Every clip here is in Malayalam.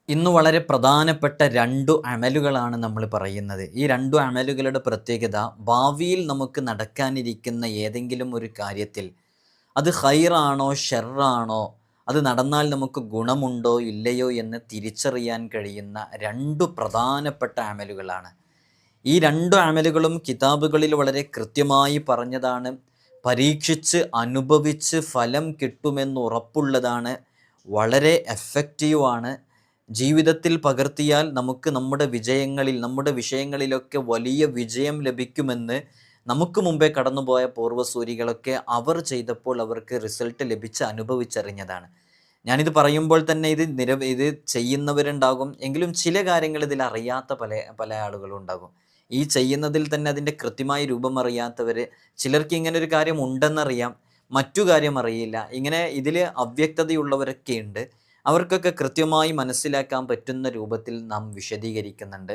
ഇന്ന് വളരെ പ്രധാനപ്പെട്ട 2 അമലുകളാണ് നമ്മൾ പറയുന്നത്. ഈ 2 അമലുകളുടെ പ്രത്യേകത ഭാവിയിൽ നമുക്ക് നടക്കാനിരിക്കുന്ന ഏതെങ്കിലും ഒരു കാര്യത്തിൽ അത് ഖൈറാണോ ഷർറാണോ, അത് നടന്നാൽ നമുക്ക് ഗുണമുണ്ടോ ഇല്ലയോ എന്ന് തിരിച്ചറിയാൻ കഴിയുന്ന 2 പ്രധാനപ്പെട്ട അമലുകളാണ്. ഈ 2 അമലുകളും കിതാബുകളിൽ വളരെ കൃത്യമായി പറഞ്ഞതാണ്. പരീക്ഷിച്ച് അനുഭവിച്ച് ഫലം കിട്ടുമെന്ന് ഉറപ്പുള്ളതാണ്. വളരെ എഫക്റ്റീവാണ്. ജീവിതത്തിൽ പകർത്തിയാൽ നമുക്ക് നമ്മുടെ വിജയങ്ങളിൽ, നമ്മുടെ വിഷയങ്ങളിലൊക്കെ വലിയ വിജയം ലഭിക്കുമെന്ന് നമുക്ക് മുമ്പേ കടന്നുപോയ പൂർവ്വസൂരികളൊക്കെ അവർ ചെയ്തപ്പോൾ അവർക്ക് റിസൾട്ട് ലഭിച്ച് അനുഭവിച്ചറിഞ്ഞതാണ്. ഞാനിത് പറയുമ്പോൾ തന്നെ ഇത് ചെയ്യുന്നവരുണ്ടാകും. എങ്കിലും ചില കാര്യങ്ങൾ ഇതിൽ അറിയാത്ത പല പല ആളുകളും ഉണ്ടാകും. ഈ ചെയ്യുന്നതിൽ തന്നെ അതിൻ്റെ കൃത്യമായ രൂപം അറിയാത്തവർ, ചിലർക്ക് ഇങ്ങനെ ഒരു കാര്യം ഉണ്ടെന്നറിയാം, മറ്റു കാര്യം അറിയില്ല. ഇങ്ങനെ ഇതിൽ അവ്യക്തതയുള്ളവരൊക്കെ ഉണ്ട്. അവർക്കൊക്കെ കൃത്യമായി മനസ്സിലാക്കാൻ പറ്റുന്ന രൂപത്തിൽ നാം വിശദീകരിക്കുന്നുണ്ട്.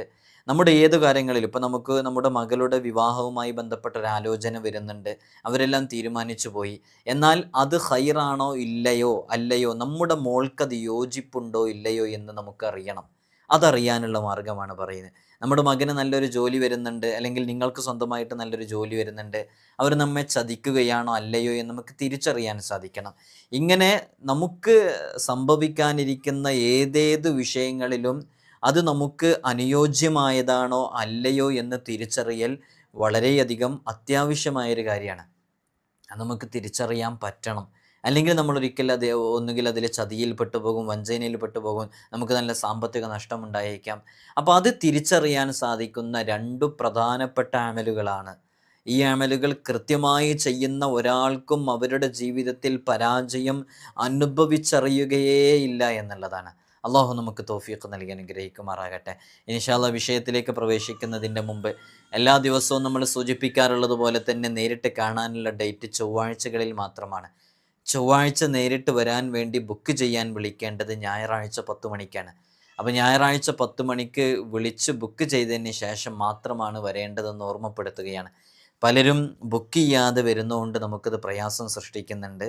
നമ്മുടെ ഏത് കാര്യങ്ങളിലും ഇപ്പോൾ നമുക്ക് നമ്മുടെ മകളുടെ വിവാഹവുമായി ബന്ധപ്പെട്ട ഒരു ആലോചന വരുന്നുണ്ട്. അവരെല്ലാം തീരുമാനിച്ചു പോയി. എന്നാൽ അത് ഖൈറാണോ ഇല്ലയോ അല്ലയോ, നമ്മുടെ മോൾക്കത് യോജിപ്പുണ്ടോ ഇല്ലയോ എന്ന് നമുക്കറിയണം. അതറിയാനുള്ള മാർഗ്ഗമാണ് പറയുന്നത്. നമ്മുടെ മകന് നല്ലൊരു ജോലി വരുന്നുണ്ട്, അല്ലെങ്കിൽ നിങ്ങൾക്ക് സ്വന്തമായിട്ട് നല്ലൊരു ജോലി വരുന്നുണ്ട്. അവർ നമ്മെ ചതിക്കുകയാണോ അല്ലയോ എന്ന് നമുക്ക് തിരിച്ചറിയാൻ സാധിക്കണം. ഇങ്ങനെ നമുക്ക് സംഭവിക്കാനിരിക്കുന്ന ഏതേത് വിഷയങ്ങളിലും അത് നമുക്ക് അനുയോജ്യമായതാണോ അല്ലയോ എന്ന് തിരിച്ചറിയൽ വളരെയധികം അത്യാവശ്യമായൊരു കാര്യമാണ്. അത് നമുക്ക് തിരിച്ചറിയാൻ പറ്റണം. അല്ലെങ്കിൽ നമ്മളൊരിക്കലും ഒന്നുകിൽ അതിൽ ചതിയിൽ പെട്ടുപോകും, വഞ്ചനയിൽ പെട്ടുപോകും, നമുക്ക് നല്ല സാമ്പത്തിക നഷ്ടമുണ്ടായേക്കാം. അപ്പോൾ അത് തിരിച്ചറിയാൻ സാധിക്കുന്ന 2 പ്രധാനപ്പെട്ട അമലുകളാണ്. ഈ അമലുകൾ കൃത്യമായി ചെയ്യുന്ന ഒരാൾക്കും അവരുടെ ജീവിതത്തിൽ പരാജയം അനുഭവിച്ചറിയുകയേ ഇല്ല എന്നുള്ളതാണ്. അള്ളാഹു നമുക്ക് തൗഫീഖ് നൽകി അനുഗ്രഹിക്കുമാറാകട്ടെ. ഇൻഷാ അല്ലാഹ് വിഷയത്തിലേക്ക് പ്രവേശിക്കുന്നതിൻ്റെ മുമ്പ് എല്ലാ ദിവസവും നമ്മൾ സൂചിപ്പിക്കാറുള്ളത് പോലെ തന്നെ നേരിട്ട് കാണാനുള്ള ഡേറ്റ് ചൊവ്വാഴ്ചകളിൽ മാത്രമാണ്. ചൊവ്വാഴ്ച നേരിട്ട് വരാൻ വേണ്ടി ബുക്ക് ചെയ്യാൻ വിളിക്കേണ്ടത് ഞായറാഴ്ച 10 മണിക്കാണ്. അപ്പോൾ ഞായറാഴ്ച 10 മണിക്ക് വിളിച്ച് ബുക്ക് ചെയ്തതിന് ശേഷം മാത്രമാണ് വരേണ്ടതെന്ന് ഓർമ്മപ്പെടുത്തുകയാണ്. പലരും ബുക്ക് ചെയ്യാതെ വരുന്നതുകൊണ്ട് നമുക്കത് പ്രയാസം സൃഷ്ടിക്കുന്നുണ്ട്.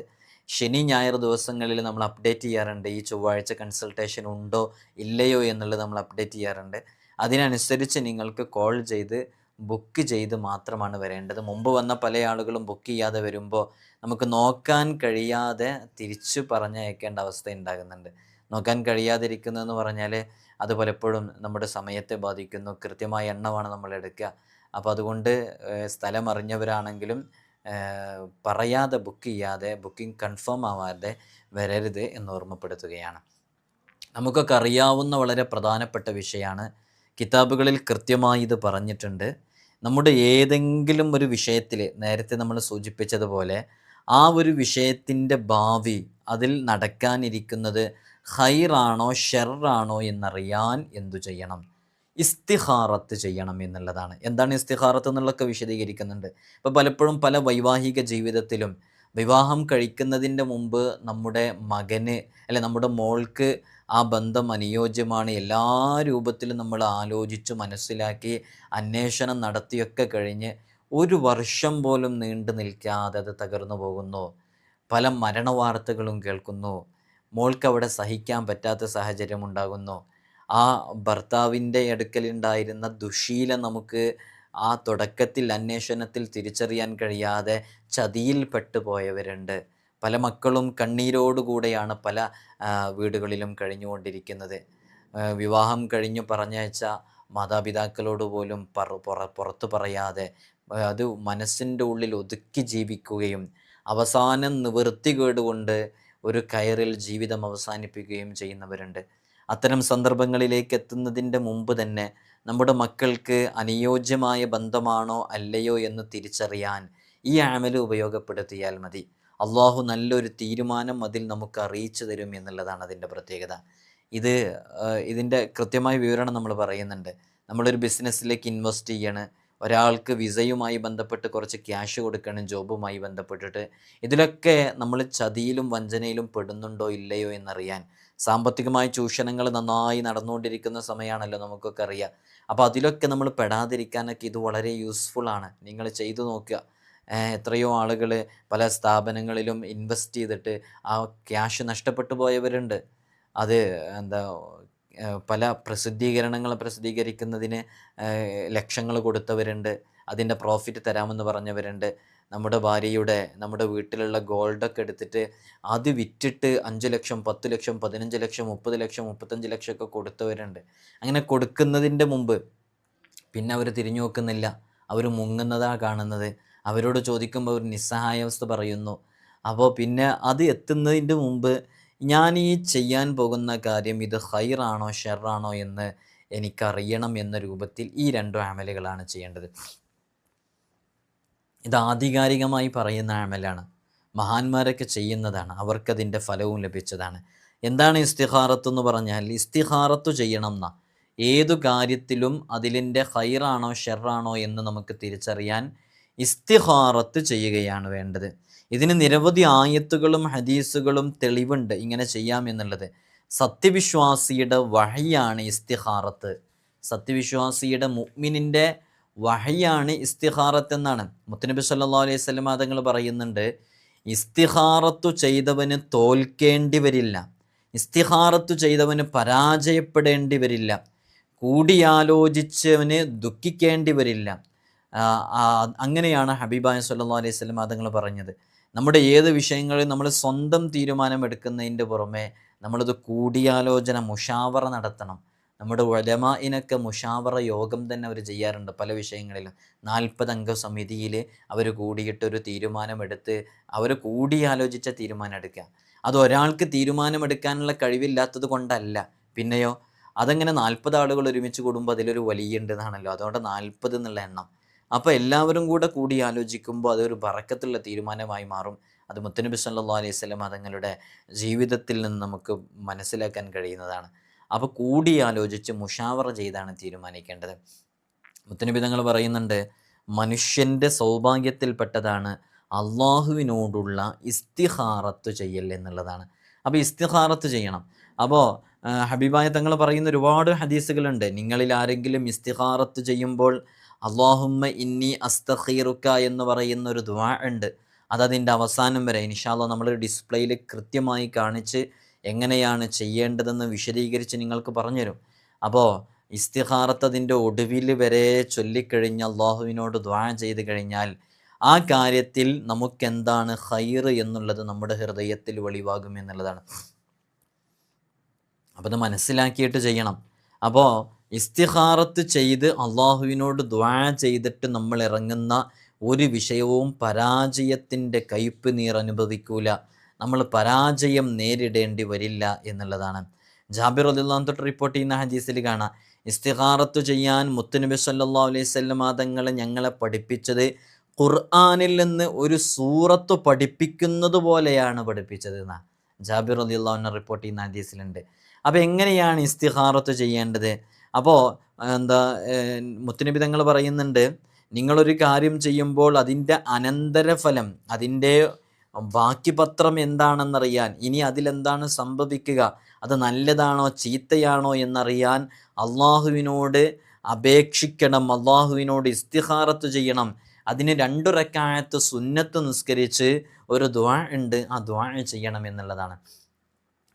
ശനി ഞായർ ദിവസങ്ങളിൽ നമ്മൾ അപ്ഡേറ്റ് ചെയ്യാറുണ്ട്. ഈ ചൊവ്വാഴ്ച കൺസൾട്ടേഷൻ ഉണ്ടോ ഇല്ലയോ എന്നുള്ളത് നമ്മൾ അപ്ഡേറ്റ് ചെയ്യാറുണ്ട്. അതിനനുസരിച്ച് നിങ്ങൾക്ക് കോൾ ചെയ്ത് ബുക്ക് ചെയ്ത് മാത്രമാണ് വരേണ്ടത്. മുമ്പ് വന്ന പല ആളുകളും ബുക്ക് ചെയ്യാതെ വരുമ്പോൾ നമുക്ക് നോക്കാൻ കഴിയാതെ തിരിച്ചു പറഞ്ഞയക്കേണ്ട അവസ്ഥ ഉണ്ടാകുന്നുണ്ട്. നോക്കാൻ കഴിയാതിരിക്കുന്നതെന്ന് പറഞ്ഞാൽ അത് പലപ്പോഴും നമ്മുടെ സമയത്തെ ബാധിക്കുന്നു. കൃത്യമായ എണ്ണമാണ് നമ്മൾ എടുക്കുക. അപ്പോൾ അതുകൊണ്ട് സ്ഥലം അറിഞ്ഞവരാണെങ്കിലും പറയാതെ ബുക്ക് ചെയ്യാതെ, ബുക്കിംഗ് കൺഫേം ആവാതെ വരരുത് എന്ന് ഓർമ്മപ്പെടുത്തുകയാണ്. നമുക്കൊക്കെ അറിയാവുന്ന വളരെ പ്രധാനപ്പെട്ട വിഷയമാണ്. കിതാബുകളിൽ കൃത്യമായി ഇത് പറഞ്ഞിട്ടുണ്ട്. നമ്മുടെ ഏതെങ്കിലും ഒരു വിഷയത്തിൽ നേരത്തെ നമ്മൾ സൂചിപ്പിച്ചതുപോലെ ആ ഒരു വിഷയത്തിൻ്റെ ഭാവി, അതിൽ നടക്കാനിരിക്കുന്നത് ഖൈറാണോ ഷർറാണോ എന്നറിയാൻ എന്തു ചെയ്യണം? ഇസ്തിഖാറത്ത് ചെയ്യണം എന്നുള്ളതാണ്. എന്താണ് ഇസ്തിഖാറത്ത് എന്നുള്ളതൊക്കെ വിശദീകരിക്കുന്നുണ്ട്. ഇപ്പോൾ പലപ്പോഴും പല വൈവാഹിക ജീവിതത്തിലും വിവാഹം കഴിക്കുന്നതിൻ്റെ മുമ്പ് നമ്മുടെ മകന് നമ്മുടെ മോൾക്ക് ആ ബന്ധം അനുയോജ്യമാണ്, എല്ലാ രൂപത്തിലും നമ്മൾ ആലോചിച്ച് മനസ്സിലാക്കി അന്വേഷണം നടത്തിയൊക്കെ കഴിഞ്ഞ് 1 വർഷം പോലും നീണ്ടു നിൽക്കാതെ അത് തകർന്നു പോകുന്നു. പല മരണവാർത്തകളും കേൾക്കുന്നു. മോൾക്ക് അവിടെ സഹിക്കാൻ പറ്റാത്ത സാഹചര്യം ഉണ്ടാകുന്നു. ആ ഭർത്താവിൻ്റെ അടുക്കലുണ്ടായിരുന്ന ദുശ്ശീലം നമുക്ക് ആ തുടക്കത്തിൽ അന്വേഷണത്തിൽ തിരിച്ചറിയാൻ കഴിയാതെ ചതിയിൽ പെട്ടുപോയവരുണ്ട്. പല മക്കളും കണ്ണീരോടുകൂടെയാണ് പല വീടുകളിലും കഴിഞ്ഞുകൊണ്ടിരിക്കുന്നത്. വിവാഹം കഴിഞ്ഞു പറഞ്ഞയച്ച മാതാപിതാക്കളോട് പോലും പുറത്ത് പറയാതെ അത് മനസ്സിൻ്റെ ഉള്ളിൽ ഒതുക്കി ജീവിക്കുകയും അവസാനം നിവൃത്തികേട് കൊണ്ട് ഒരു കയറിൽ ജീവിതം അവസാനിപ്പിക്കുകയും ചെയ്യുന്നവരുണ്ട്. അത്തരം സന്ദർഭങ്ങളിലേക്ക് എത്തുന്നതിൻ്റെ മുമ്പ് തന്നെ നമ്മുടെ മക്കൾക്ക് അനുയോജ്യമായ ബന്ധമാണോ അല്ലയോ എന്ന് തിരിച്ചറിയാൻ ഈ അമൽ ഉപയോഗപ്പെടുത്തിയാൽ മതി. അള്ളാഹു നല്ലൊരു തീരുമാനം അതിൽ നമുക്ക് അറിയിച്ചു തരും എന്നുള്ളതാണ് അതിൻ്റെ പ്രത്യേകത. ഇതിൻ്റെ കൃത്യമായ വിവരണം നമ്മൾ പറയുന്നുണ്ട്. നമ്മളൊരു ബിസിനസ്സിലേക്ക് ഇൻവെസ്റ്റ് ചെയ്യണം, ഒരാൾക്ക് വിസയുമായി ബന്ധപ്പെട്ട് കുറച്ച് ക്യാഷ് കൊടുക്കണം, ജോബുമായി ബന്ധപ്പെട്ടിട്ട്. ഇതിലൊക്കെ നമ്മൾ ചതിയിലും വഞ്ചനയിലും പെടുന്നുണ്ടോ ഇല്ലയോ എന്നറിയാൻ, സാമ്പത്തികമായ ചൂഷണങ്ങൾ നന്നായി നടന്നുകൊണ്ടിരിക്കുന്ന സമയമാണല്ലോ, നമുക്കൊക്കെ അറിയാം. അപ്പോൾ അതിലൊക്കെ നമ്മൾ പെടാതിരിക്കാനൊക്കെ ഇത് വളരെ യൂസ്ഫുള്ളാണ്. നിങ്ങൾ ചെയ്തു നോക്കുക. എത്രയോ ആളുകൾ പല സ്ഥാപനങ്ങളിലും ഇൻവെസ്റ്റ് ചെയ്തിട്ട് ആ ക്യാഷ് നഷ്ടപ്പെട്ടു പോയവരുണ്ട്. അത് പല പ്രസിദ്ധീകരണങ്ങൾ പ്രസിദ്ധീകരിക്കുന്നതിന് ലക്ഷങ്ങൾ കൊടുത്തവരുണ്ട്, അതിൻ്റെ പ്രോഫിറ്റ് തരാമെന്ന് പറഞ്ഞവരുണ്ട്. നമ്മുടെ വീട്ടിലുള്ള ഗോൾഡൊക്കെ എടുത്തിട്ട് അത് വിറ്റിട്ട് 5 ലക്ഷം, 10 ലക്ഷം, 15 ലക്ഷം, 30 ലക്ഷം, 35 ലക്ഷം ഒക്കെ കൊടുത്തവരുണ്ട്. അങ്ങനെ കൊടുക്കുന്നതിൻ്റെ മുമ്പ് പിന്നെ അവർ തിരിഞ്ഞു നോക്കുന്നില്ല, അവർ മുങ്ങുന്നതാണ് കാണുന്നത്. അവരോട് ചോദിക്കുമ്പോൾ ഒരു നിസ്സഹായാവസ്ഥ പറയുന്നു. അപ്പോൾ പിന്നെ അത് എത്തുന്നതിൻ്റെ മുമ്പ് ഞാൻ ഈ ചെയ്യാൻ പോകുന്ന കാര്യം ഇത് ഖൈറാണോ ഷെറാണോ എന്ന് എനിക്കറിയണം എന്ന രൂപത്തിൽ ഈ 2 അമലുകളാണ് ചെയ്യേണ്ടത്. ഇത് ആധികാരികമായി പറയുന്ന അമലാണ്, മഹാന്മാരൊക്കെ ചെയ്യുന്നതാണ്, അവർക്കതിൻ്റെ ഫലവും ലഭിച്ചതാണ്. എന്താണ് ഇസ്തിഖാറത്ത് എന്ന് പറഞ്ഞാൽ? ഇസ്തിഖാറത്ത് ചെയ്യണം എന്നാ. ഏതു കാര്യത്തിലും അതിലിൻ്റെ ഖൈറാണോ ഷെറാണോ എന്ന് നമുക്ക് തിരിച്ചറിയാൻ ഇസ്തിഖാറത്ത് ചെയ്യുകയാണ് വേണ്ടത്. ഇതിന് നിരവധി ആയത്തുകളും ഹദീസുകളും തെളിവുണ്ട് ഇങ്ങനെ ചെയ്യാം എന്നുള്ളത്. സത്യവിശ്വാസിയുടെ വഹയാണ് ഇസ്തിഖാറത്ത്. സത്യവിശ്വാസിയുടെ മുഅ്മിനിൻ്റെ വഹയാണ് ഇസ്തിഖാറത്ത് എന്നാണ്. മുത്തുനബി സല്ലല്ലാഹു അലൈഹി വസല്ലം തങ്ങൾ പറയുന്നുണ്ട്, ഇസ്തിഖാറത്തു ചെയ്തവന് തോൽക്കേണ്ടി വരില്ല, ഇസ്തിഖാറത്തു ചെയ്തവന് പരാജയപ്പെടേണ്ടി വരില്ല, കൂടിയാലോചിച്ചവന് ദുഃഖിക്കേണ്ടി വരില്ല. അങ്ങനെയാണ് ഹബീബായ സല്ലല്ലാഹു അലൈഹി വസല്ലം തങ്ങൾ പറഞ്ഞത്. നമ്മുടെ ഏത് വിഷയങ്ങളിൽ നമ്മൾ സ്വന്തം തീരുമാനമെടുക്കുന്നതിൻ്റെ പുറമെ നമ്മളത് കൂടിയാലോചന, മുഷാവറ നടത്തണം. നമ്മുടെ ഉലമാഇനൊക്കെ മുഷാവറ യോഗം തന്നെ അവർ ചെയ്യാറുണ്ട് പല വിഷയങ്ങളിലും. 40 അംഗ സമിതിയിൽ അവർ കൂടിയിട്ടൊരു തീരുമാനമെടുത്ത് അവർ കൂടിയാലോചിച്ച തീരുമാനം എടുക്കുക. അത് ഒരാൾക്ക് തീരുമാനമെടുക്കാനുള്ള കഴിവില്ലാത്തത് കൊണ്ടല്ല, പിന്നെയോ അതങ്ങനെ 40 ആളുകൾ ഒരുമിച്ച് കൂടുമ്പോൾ അതിലൊരു വലിയ ഉണ്ടെന്നാണല്ലോ, അതുകൊണ്ട് 40 എന്നുള്ള എണ്ണം. അപ്പോൾ എല്ലാവരും കൂടി ആലോചിക്കുമ്പോൾ അതൊരു ബറക്കത്തുള്ള തീരുമാനമായി മാറും. അത് മുത്തുനബി സല്ലല്ലാഹു അലൈഹി വസല്ലം തങ്ങളുടെ ജീവിതത്തിൽ നിന്ന് നമുക്ക് മനസ്സിലാക്കാൻ കഴിയുന്നതാണ്. അപ്പോൾ കൂടിയാലോചിച്ച് മുഷാവറ ചെയ്താണ് തീരുമാനിക്കേണ്ടത്. മുത്തുനബി തങ്ങൾ പറയുന്നുണ്ട്, മനുഷ്യൻ്റെ സൗഭാഗ്യത്തിൽപ്പെട്ടതാണ് അള്ളാഹുവിനോടുള്ള ഇസ്തിഖാറത്ത് ചെയ്യൽ എന്നുള്ളതാണ്. അപ്പോൾ ഇസ്തിഖാറത്ത് ചെയ്യണം. അപ്പോൾ ഹബീബായ തങ്ങൾ പറയുന്ന ഒരുപാട് ഹദീസുകളുണ്ട്. നിങ്ങളിൽ ആരെങ്കിലും ഇസ്തിഖാറത്ത് ചെയ്യുമ്പോൾ അല്ലാഹുമ്മ ഇന്നി അസ്തഖീറുക എന്ന് പറയുന്ന ഒരു ദുആ ഉണ്ട്. അതതിൻ്റെ അവസാനം വരെ ഇൻഷാ അല്ലാഹ് നമ്മൾ ഡിസ്പ്ലേയിൽ കൃത്യമായി കാണിച്ച് എങ്ങനെയാണ് ചെയ്യേണ്ടതെന്ന് വിശദീകരിച്ച് നിങ്ങൾക്ക് പറഞ്ഞുതരും. അപ്പോൾ ഇസ്തിഖാറത്ത് അതിൻ്റെ ഒടുവിൽ വരെ ചൊല്ലിക്കഴിഞ്ഞ് അള്ളാഹുവിനോട് ദുആ ചെയ്ത് കഴിഞ്ഞാൽ ആ കാര്യത്തിൽ നമുക്കെന്താണ് ഖൈർ എന്നുള്ളത് നമ്മുടെ ഹൃദയത്തിൽ വെളിവാകും എന്നുള്ളതാണ്. അപ്പോൾ അത് മനസ്സിലാക്കിയിട്ട് ചെയ്യണം. അപ്പോൾ ഇസ്തിഖാറത്ത് ചെയ്ത് അള്ളാഹുവിനോട് ദുആ ചെയ്തിട്ട് നമ്മൾ ഇറങ്ങുന്ന ഒരു വിഷയവും പരാജയത്തിൻ്റെ കയ്പ് നീർ അനുഭവിക്കൂല, നമ്മൾ പരാജയം നേരിടേണ്ടി വരില്ല എന്നുള്ളതാണ്. ജാബിർ റളിയല്ലാഹു അൻഹു തൊട്ട് റിപ്പോർട്ട് ചെയ്യുന്ന ഹദീസിൽ കാണാം, ഇസ്തിഖാറത്ത് ചെയ്യാൻ മുത്തുനബി സല്ലല്ലാഹു അലൈഹി വസല്ലം തങ്ങൾ ഞങ്ങളെ പഠിപ്പിച്ചത് ഖുർആനിൽ നിന്ന് ഒരു സൂറത്ത് പഠിപ്പിക്കുന്നത് പോലെയാണ് പഠിപ്പിച്ചത് എന്നാണ് ജാബിർ റളിയല്ലാഹു അൻഹു റിപ്പോർട്ട് ചെയ്യുന്ന ഹദീസിലുണ്ട്. അപ്പോൾ എങ്ങനെയാണ് ഇസ്തിഖാറത്ത് ചെയ്യേണ്ടത്? അപ്പോൾ മുത്തുനബി തങ്ങൾ പറയുന്നുണ്ട്, നിങ്ങളൊരു കാര്യം ചെയ്യുമ്പോൾ അതിൻ്റെ അനന്തരഫലം, അതിൻ്റെ ബാക്കി പത്രം എന്താണെന്നറിയാൻ, ഇനി അതിലെന്താണ് സംഭവിക്കുക, അത് നല്ലതാണോ ചീത്തയാണോ എന്നറിയാൻ അള്ളാഹുവിനോട് അപേക്ഷിക്കണം, അള്ളാഹുവിനോട് ഇസ്തിഖാറത്ത് ചെയ്യണം. അതിന് 2 റക്അത്ത് സുന്നത്ത് നിസ്കരിച്ച് ഒരു ദുആ ഉണ്ട്, ആ ദുആ ചെയ്യണം എന്നുള്ളതാണ്.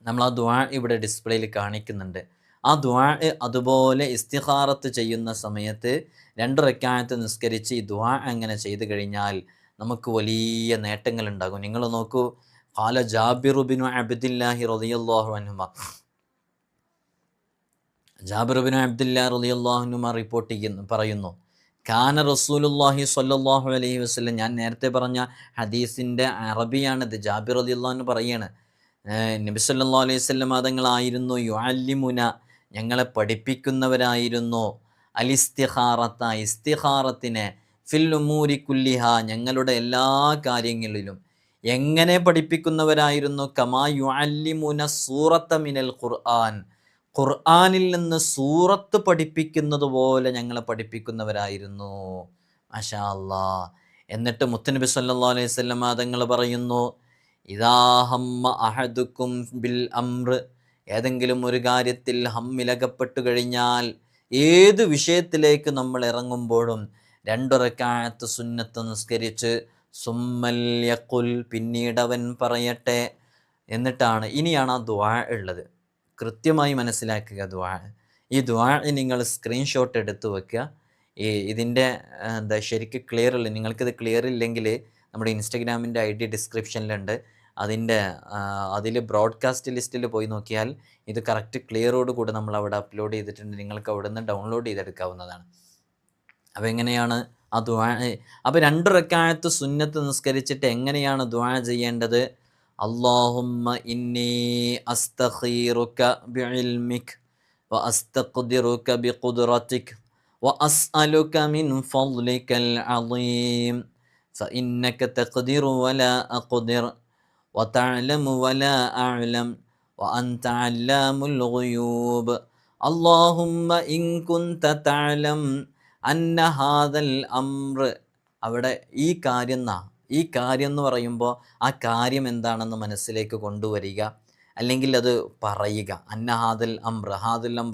നമ്മൾ ആ ദുആ ഇവിടെ ഡിസ്പ്ലേയിൽ കാണിക്കുന്നുണ്ട്. ആ ദുആ അതുപോലെ ഇസ്തിഖാറത്ത് ചെയ്യുന്ന സമയത്ത് 2 റക്അത്ത് നിസ്കരിച്ച് ഈ ദുആ അങ്ങനെ ചെയ്തു കഴിഞ്ഞാൽ നമുക്ക് വലിയ നേട്ടങ്ങൾ ഉണ്ടാകും. നിങ്ങൾ നോക്കൂ, ഖാല ജാബിർ ബിനു അബ്ദില്ലാഹി റളിയല്ലാഹു അൻഹുമ, ജാബിർ ബിനു അബ്ദില്ലാഹി റളിയല്ലാഹു അൻഹുമ പറയുന്നു, കാന റസൂലുള്ളാഹി സ്വല്ലല്ലാഹു അലൈഹി വസല്ലം, ഞാൻ നേരത്തെ പറഞ്ഞ ഹദീസിൻ്റെ അറബിയാണിത്, ജാബിർ റളിയല്ലാഹു അൻഹു പറയാണ്, നബി സല്ലല്ലാഹു അലൈഹി വസല്ലം തങ്ങളായിരുന്നു യുഅല്ലിമുന, ഞങ്ങളെ പഠിപ്പിക്കുന്നവരായിരുന്നു, അലിസ്തിഖാറത്ത, ഇസ്തിഖാറത്തിനെ, ഫിൽ ഉമൂരി കുല്ലിഹ, ഞങ്ങളുടെ എല്ലാ കാര്യങ്ങളിലും. എങ്ങനെ പഠിപ്പിക്കുന്നവരായിരുന്നു? കമാ യുഅല്ലിമുന സൂറത്ത മിനൽ ഖുർആൻ, ഖുർആനിൽ നിന്ന് സൂറത്ത് പഠിപ്പിക്കുന്നത് പോലെ ഞങ്ങളെ പഠിപ്പിക്കുന്നവരായിരുന്നു. മാഷാ അല്ലാഹ്. എന്നിട്ട് മുത്തുനബി സല്ലല്ലാഹു അലൈഹി വസല്ലം തങ്ങൾ പറയുന്നു, ഇദാ ഹമ്മ അഹദുക്കും ബിൽ അംർ, ഏതെങ്കിലും ഒരു കാര്യത്തിൽ ഹമ്മിലകപ്പെട്ടു കഴിഞ്ഞാൽ, ഏത് വിഷയത്തിലേക്ക് നമ്മൾ ഇറങ്ങുമ്പോഴും 2 റക്അത്ത് സുന്നത്ത് നിസ്കരിച്ച് സുമ്മൽ യഖുൽ, പിന്നീട് അവൻ പറയട്ടെ, എന്നിട്ടാണ് ഇനിയാണ് ആ ദുആ ഉള്ളത്. കൃത്യമായി മനസ്സിലാക്കുക ദുആ. ഈ ദുആ നിങ്ങൾ സ്ക്രീൻഷോട്ട് എടുത്ത് വെക്കുക. ഇതിൻ്റെ എന്താ ശരിക്ക് ക്ലിയർ ഇല്ല, നിങ്ങൾക്കിത് ക്ലിയർ ഇല്ലെങ്കിൽ നമ്മുടെ ഇൻസ്റ്റഗ്രാമിൻ്റെ ID ഡിസ്ക്രിപ്ഷനിലുണ്ട്. അതിൽ ബ്രോഡ്കാസ്റ്റ് ലിസ്റ്റിൽ പോയി നോക്കിയാൽ ഇത് കറക്റ്റ് ക്ലിയറോട് കൂടെ നമ്മൾ അവിടെ അപ്ലോഡ് ചെയ്തിട്ടുണ്ട്. നിങ്ങൾക്ക് അവിടെ നിന്ന് ഡൗൺലോഡ് ചെയ്തെടുക്കാവുന്നതാണ്. അപ്പോൾ എങ്ങനെയാണ് ആ ദുആ? അപ്പോൾ 2 റക്അത്ത് സുന്നത്ത് നിസ്കരിച്ചിട്ട് എങ്ങനെയാണ് ദുആ ചെയ്യേണ്ടത്? അല്ലാഹുമ്മ ഇന്നി അസ്തഖീറുക ബിഇൽമിക് വ അസ്തഖ്ദിറുക ബിഖുദ്റതിക് വ അസ്അലുക മിൻ ഫദ്ലികൽ അളീം ഫഇന്നക തഖ്ദിറു വലാ അഖ്ദിർ വതഅലമു വലാ അഅലം വഅൻത അല്ലാമുൽ ഗുയൂബ് അല്ലാഹുമ്മ ഇൻ കുൻത തഅലം അന്ന ഹാദൽ അംർ. അവിടെ ഈ കാര്യം എന്ന് പറയുമ്പോൾ ആ കാര്യം എന്താണെന്ന് മനസ്സിലേക്ക് കൊണ്ടുവരിക, അല്ലെങ്കിൽ അത് പറയുക. അന്ന ഹാദൽ അംർ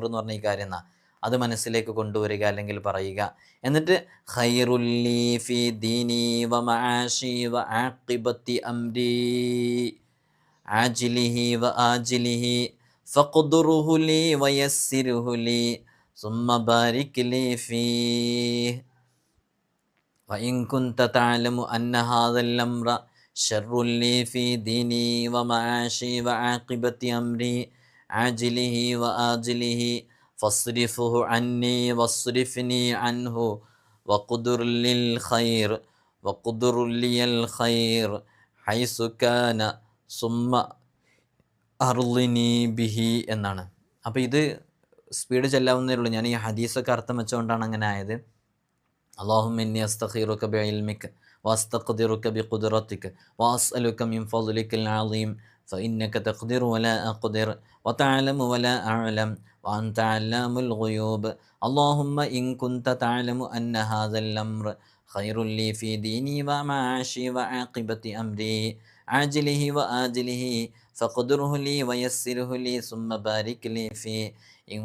എന്ന് പറഞ്ഞ ഈ കാര്യം അത് മനസ്സിലേക്ക് കൊണ്ടുവരിക അല്ലെങ്കിൽ പറയുക. എന്നിട്ട് ഖൈറുല്ലി ഫി ദീനി വ മആശി വ ആഖിബത്തി അംരി ആജിലിഹി വ ആജിലിഹി ഫഖ്ദുറുഹു ലി വയസ്സിർഹു ലി സുമ്മ ബാരിക് ലി ഫീഹ് വഇൻ കുൻത തഅലമു അന്ന ഹാദൽ അംറ ശർറുൻ ലി ഫീ ദീനി വ മആശി വ ആഖിബത്തി അംരി ആജിലിഹി വ ആജിലിഹി ഫസ്രിഫ്ഹു അന്നി വസ്രിഫ്നി അൻഹു വഖ്ദുർ ലിയൽ ഖൈർ ഹൈസു കാന സുമ്മ അർളിനി ബിഹി എന്നാണ്. അപ്പോൾ ഇത് സ്പീഡ് ചെല്ലാവുന്നേ ഉള്ളൂ. ഞാൻ ഈ ഹദീസൊക്കെ അർത്ഥം വെച്ചുകൊണ്ടാണ് അങ്ങനെ ആയത്. അല്ലാഹുമ്മ ഇന്നി അസ്തഖീറുക ബിഇൽമിക വഅസ്തഖ്ദിറുക ബിഖുദ്റതിക വഅസ്അലുക മിൻ ഫദ്ലികൽ അളീം ഫഇന്നക തഖ്ദിറു വലാ അഖ്ദിർ വതഅലമു വലാ അഅലം വഅൻത അല്ലാമുൽ ഗുയൂബ് അല്ലാഹുമ്മ ഇൻ കുൻത തഅലമു അന്ന ഹാദൽ അംർ ഖൈറുൻ ലി ഫീ ദീനി വ മആശി വ ആഖിബത്തി അംരി ആജിലിഹി വ ആജിലിഹി ഫഖ്ദിർഹു ലി വയസ്സിർഹു ലി സുമ്മ ബാരിക് ലി ഫീ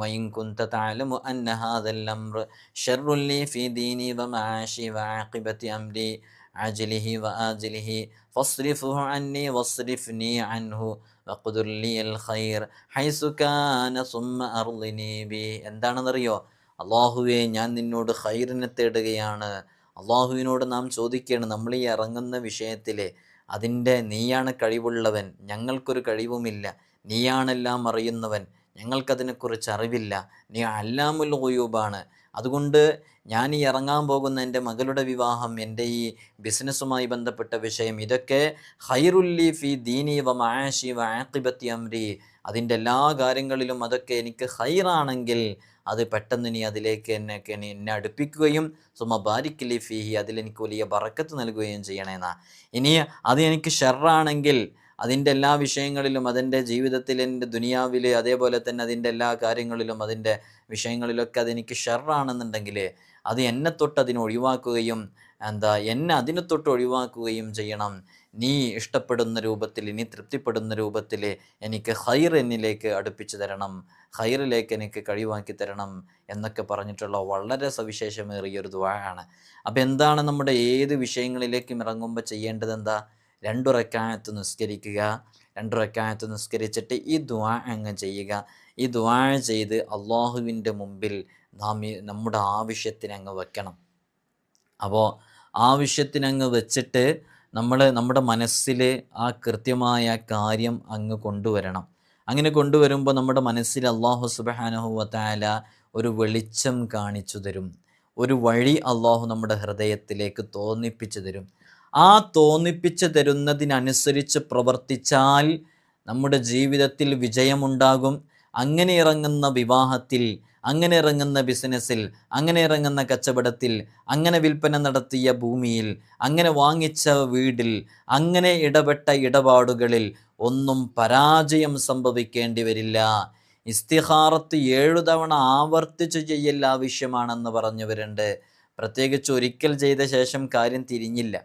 وإن كنت تعلم أن هذا الأمر شر لي في ديني ومعاشي وعاقبة أمري عاجله وآجله فاصرفه عني واصرفني عنه وقدر لي الخير حيث كان ثم أرضني به. എന്താണെന്നറിയോ? അള്ളാഹുവേ, ഞാൻ നിന്നോട് ഖൈറിനെ തേടുകയാണ്. അള്ളാഹുവിനോട് നാം ചോദിക്കുകയാണ്, നമ്മൾ ഈ ഇറങ്ങുന്ന വിഷയത്തിൽ അതിൻ്റെ നീയാണ് കഴിവുള്ളവൻ, ഞങ്ങൾക്കൊരു കഴിവുമില്ല. നീയാണെല്ലാം അറിയുന്നവൻ, ഞങ്ങൾക്കതിനെക്കുറിച്ച് അറിവില്ല. നീ അല്ലാമുൽ ഗുയൂബാണ്. അതുകൊണ്ട് ഞാൻ ഈ ഇറങ്ങാൻ പോകുന്ന എൻ്റെ മകളുടെ വിവാഹം, എൻ്റെ ഈ ബിസിനസ്സുമായി ബന്ധപ്പെട്ട വിഷയം, ഇതൊക്കെ ഖൈറുല്ലി ഫി ദീനി വ മആശി വ ആഖിബത്തി അംരി, അതിൻ്റെ എല്ലാ കാര്യങ്ങളിലും അതൊക്കെ എനിക്ക് ഖൈറാണെങ്കിൽ അത് പെട്ടെന്ന് നീ അതിലേക്ക് എന്നെ അടുപ്പിക്കുകയും സുമ ബാരിക് ലി ഫീഹി, അതിലെനിക്ക് വലിയ ബറക്കത്ത് നൽകുകയും ചെയ്യണേന്നാ. ഇനി അത് എനിക്ക് ഷർറാണെങ്കിൽ അതിൻ്റെ എല്ലാ വിഷയങ്ങളിലും, അതിൻ്റെ ജീവിതത്തിൽ, എൻ്റെ ദുനിയാവിൽ, അതേപോലെ തന്നെ അതിൻ്റെ എല്ലാ കാര്യങ്ങളിലും, അതിൻ്റെ വിഷയങ്ങളിലൊക്കെ അതെനിക്ക് ഷർറാണെന്നുണ്ടെങ്കിൽ അത് എന്നെ തൊട്ട് അതിനെ ഒഴിവാക്കുകയും എന്നെ അതിനെ തൊട്ട് ഒഴിവാക്കുകയും ചെയ്യണം. നീ ഇഷ്ടപ്പെടുന്ന രൂപത്തിൽ, നീ തൃപ്തിപ്പെടുന്ന രൂപത്തിൽ എനിക്ക് ഖൈർ എന്നിലേക്ക് അടുപ്പിച്ചു തരണം, ഖൈറിലേക്ക് എനിക്ക് കഴിവാക്കി തരണം എന്നൊക്കെ പറഞ്ഞിട്ടുള്ള വളരെ സവിശേഷമേറിയൊരു ദുആ ആണ്. അപ്പോൾ എന്താണ് നമ്മുടെ ഏത് വിഷയങ്ങളിലേക്കും ഇറങ്ങുമ്പോൾ ചെയ്യേണ്ടത്? 2 റക്അത്ത് നിസ്കരിക്കുക. 2 റക്അത്ത് നിസ്കരിച്ചിട്ട് ഈ ദുആ അങ്ങ് ചെയ്യുക. ഈ ദുആ ചെയ്ത് അള്ളാഹുവിൻ്റെ മുമ്പിൽ നാം നമ്മുടെ ആവശ്യത്തിനങ്ങ് വെക്കണം. അപ്പോൾ ആവശ്യത്തിനങ്ങ് വെച്ചിട്ട് നമ്മുടെ മനസ്സിൽ ആ കൃത്യമായ കാര്യം അങ്ങ് കൊണ്ടുവരണം. അങ്ങനെ കൊണ്ടുവരുമ്പോൾ നമ്മുടെ മനസ്സിൽ അല്ലാഹു സുബ്ഹാനഹു വ തആല ഒരു വെളിച്ചം കാണിച്ചു തരും, ഒരു വഴി അല്ലാഹു നമ്മുടെ ഹൃദയത്തിലേക്ക് തോന്നിപ്പിച്ചു തരും. ആ തോന്നിപ്പിച്ചു തരുന്നതിനനുസരിച്ച് പ്രവർത്തിച്ചാൽ നമ്മുടെ ജീവിതത്തിൽ വിജയമുണ്ടാകും. അങ്ങനെ ഇറങ്ങുന്ന വിവാഹത്തിൽ, അങ്ങനെ ഇറങ്ങുന്ന ബിസിനസ്സിൽ, അങ്ങനെ ഇറങ്ങുന്ന കച്ചവടത്തിൽ, അങ്ങനെ വിൽപ്പന നടത്തിയ ഭൂമിയിൽ, അങ്ങനെ വാങ്ങിച്ച വീടിൽ, അങ്ങനെ ഇടപെട്ട ഇടപാടുകളിൽ ഒന്നും പരാജയം സംഭവിക്കേണ്ടി വരില്ല. ഇസ്തിഖാറത്ത് 7 തവണ ആവർത്തിച്ച് ചെയ്യൽ ആവശ്യമാണെന്ന് പറഞ്ഞവരുണ്ട്. പ്രത്യേകിച്ച് ഒരിക്കൽ ചെയ്ത ശേഷം കാര്യം തിരിഞ്ഞില്ല,